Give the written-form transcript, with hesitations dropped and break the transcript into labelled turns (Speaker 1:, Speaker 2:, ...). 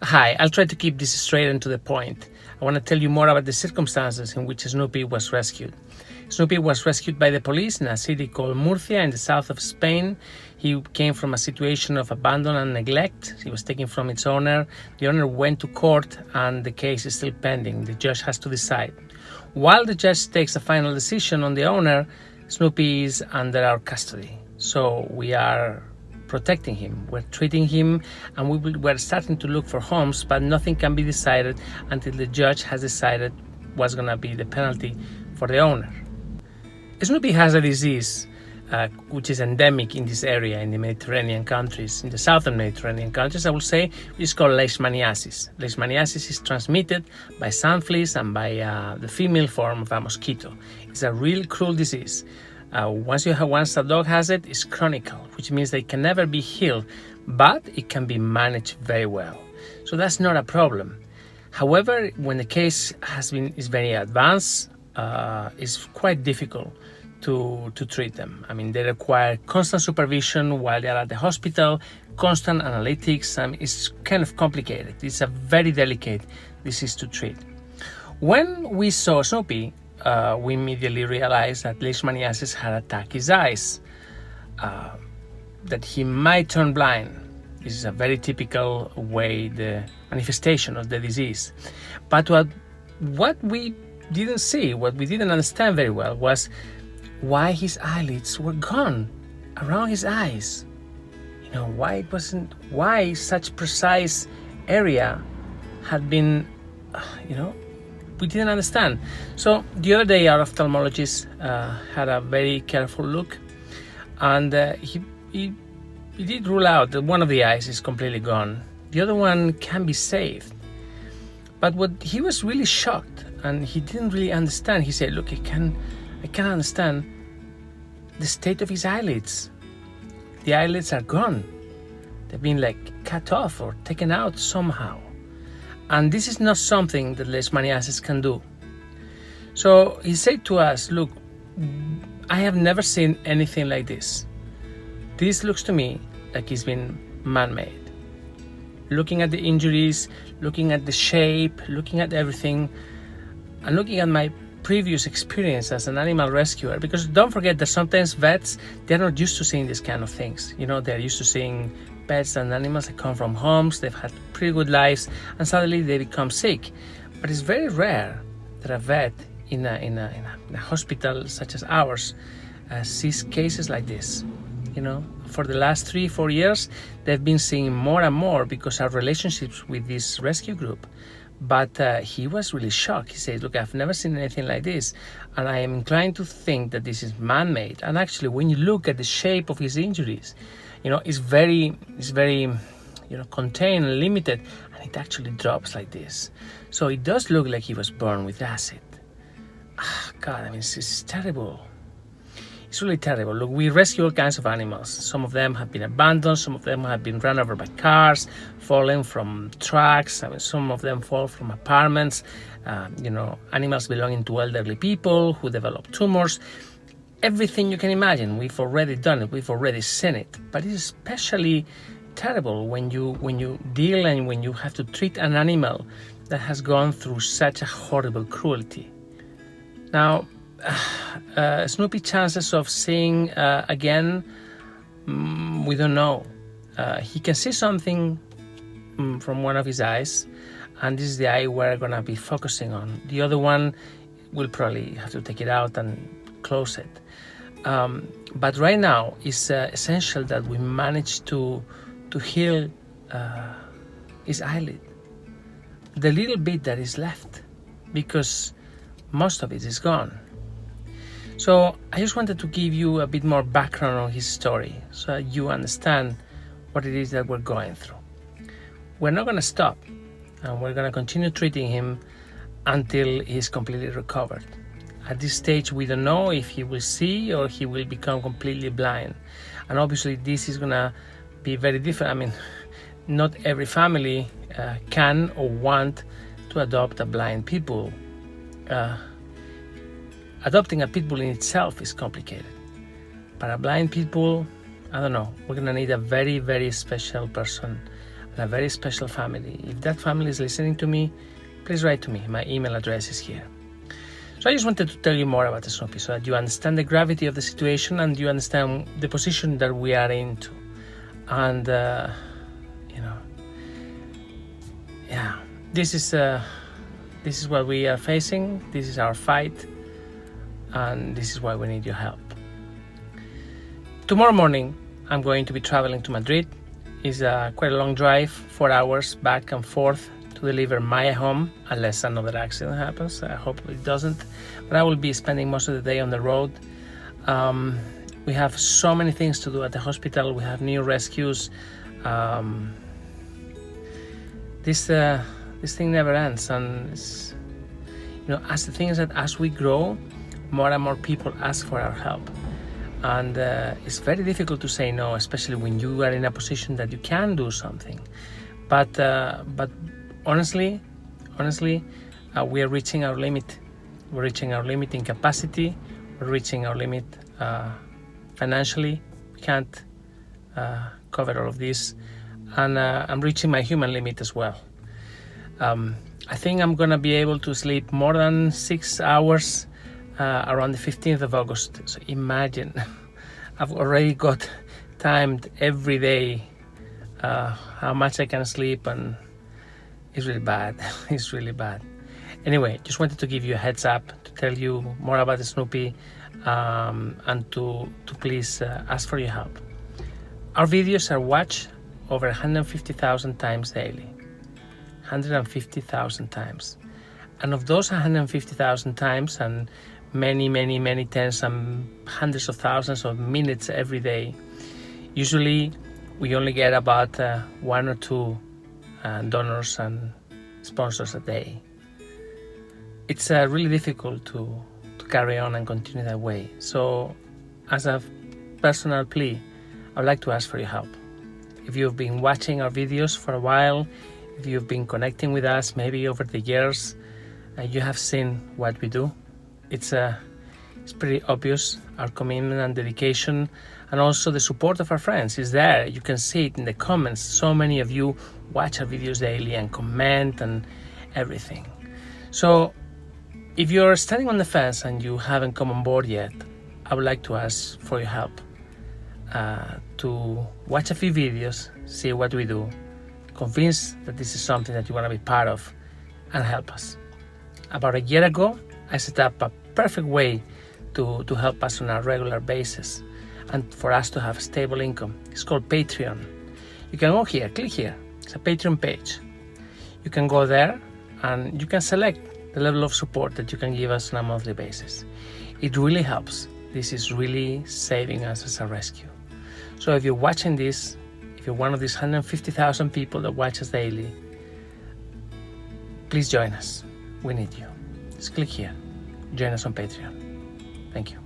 Speaker 1: Hi, I'll try to keep this straight and to the point. I want to tell you more about the circumstances in which Snoopy was rescued. Snoopy was rescued by the police in a city called Murcia in the south of Spain. He came from a situation of abandon and neglect. He was taken from its owner. The owner went to court and the case is still pending. The judge has to decide. While the judge takes a final decision on the owner, Snoopy is under our custody. So we are protecting him, we're treating him, and we're starting to look for homes, but nothing can be decided until the judge has decided what's going to be the penalty for the owner. Snoopy has a disease which is endemic in this area, in the Mediterranean countries, in the southern Mediterranean countries, I will say, which is called leishmaniasis. Leishmaniasis is transmitted by sand fleas and by the female form of a mosquito. It's a real cruel disease. Once a dog has it, it's chronic, which means they can never be healed, but it can be managed very well. So that's not a problem. However, when the case is very advanced, it's quite difficult to treat them. I mean, they require constant supervision while they are at the hospital, constant analytics, and it's kind of complicated. It's a very delicate disease to treat. When we saw Snoopy, we immediately realized that leishmaniasis had attacked his eyes, that he might turn blind. This is a very typical way, the manifestation of the disease. But what we didn't see, what we didn't understand very well, was why his eyelids were gone around his eyes. Why such precise area had been, we didn't understand. So the other day, our ophthalmologist had a very careful look, and he did rule out that one of the eyes is completely gone. The other one can be saved. But what he was really shocked, and he didn't really understand. He said, "Look, I can't understand the state of his eyelids. The eyelids are gone. They've been cut off or taken out somehow." And this is not something that leishmaniasis can do. So he said to us, "Look, I have never seen anything like this. This looks to me like it's been man-made. Looking at the injuries, looking at the shape, looking at everything, and looking at my previous experience as an animal rescuer, because don't forget that sometimes vets, they're not used to seeing these kind of things. They're used to seeing pets and animals that come from homes, they've had pretty good lives, and suddenly they become sick. But it's very rare that a vet in a hospital such as ours sees cases like this. For the last 3-4 years, they've been seeing more and more because our relationships with this rescue group. But he was really shocked. He said, "Look, I've never seen anything like this, and I am inclined to think that this is man-made." And actually, when you look at the shape of his injuries, it's very contained and limited, and it actually drops like this. So it does look like he was burned with acid. God, it's terrible. It's really terrible. Look, we rescue all kinds of animals. Some of them have been abandoned. Some of them have been run over by cars, fallen from trucks. Some of them fall from apartments. Animals belonging to elderly people who develop tumors. Everything you can imagine, we've already done it. We've already seen it. But it's especially terrible when you deal and when you have to treat an animal that has gone through such a horrible cruelty. Now, Snoopy chances of seeing again, we don't know. He can see something from one of his eyes, and this is the eye we're gonna be focusing on. The other one, we'll probably have to take it out and close it. But right now, it's essential that we manage to heal his eyelid, the little bit that is left, because most of it is gone. So I just wanted to give you a bit more background on his story so that you understand what it is that we're going through. We're not going to stop, and we're going to continue treating him until he's completely recovered. At this stage, we don't know if he will see or he will become completely blind. And obviously, this is going to be very different. Not every family can or want to adopt a blind pit bull. Adopting a pit bull in itself is complicated, but a blind pit bull, I don't know, we're gonna need a very, very special person, and a very special family. If that family is listening to me, please write to me. My email address is here. So I just wanted to tell you more about the Snoopy so that you understand the gravity of the situation and you understand the position that we are into. And, this is what we are facing. This is our fight. And this is why we need your help. Tomorrow morning, I'm going to be traveling to Madrid. It's quite a long drive, 4 hours back and forth to deliver Maya home, unless another accident happens. I hope it doesn't. But I will be spending most of the day on the road. We have so many things to do at the hospital. We have new rescues. This thing never ends. And as the thing is that as we grow, more and more people ask for our help. And it's very difficult to say no, especially when you are in a position that you can do something. But honestly, we are reaching our limit. We're reaching our limit in capacity. We're reaching our limit financially. We can't cover all of this. And I'm reaching my human limit as well. I think I'm going to be able to sleep more than 6 hours around the 15th of August. So imagine, I've already got timed every day how much I can sleep, and it's really bad. It's really bad. Anyway, just wanted to give you a heads up to tell you more about the Snoopy and to please ask for your help. Our videos are watched over 150,000 times daily. 150,000 times. And of those 150,000 times, and many tens and hundreds of thousands of minutes every day, usually we only get about 1 or 2 donors and sponsors a day. It's really difficult to carry on and continue that way. So as a personal plea, I would like to ask for your help. If you've been watching our videos for a while, if you've been connecting with us maybe over the years, you have seen what we do. It's pretty obvious, our commitment and dedication, and also the support of our friends is there. You can see it in the comments. So many of you watch our videos daily and comment and everything. So if you're standing on the fence and you haven't come on board yet, I would like to ask for your help to watch a few videos, see what we do, convince that this is something that you want to be part of, and help us. About a year ago, I set up a perfect way to help us on a regular basis and for us to have a stable income. It's called Patreon. You can go here, click here. It's a Patreon page. You can go there and you can select the level of support that you can give us on a monthly basis. It really helps. This is really saving us as a rescue. So if you're watching this, if you're one of these 150,000 people that watch us daily, please join us. We need you. Just click here. Join us on Patreon. Thank you.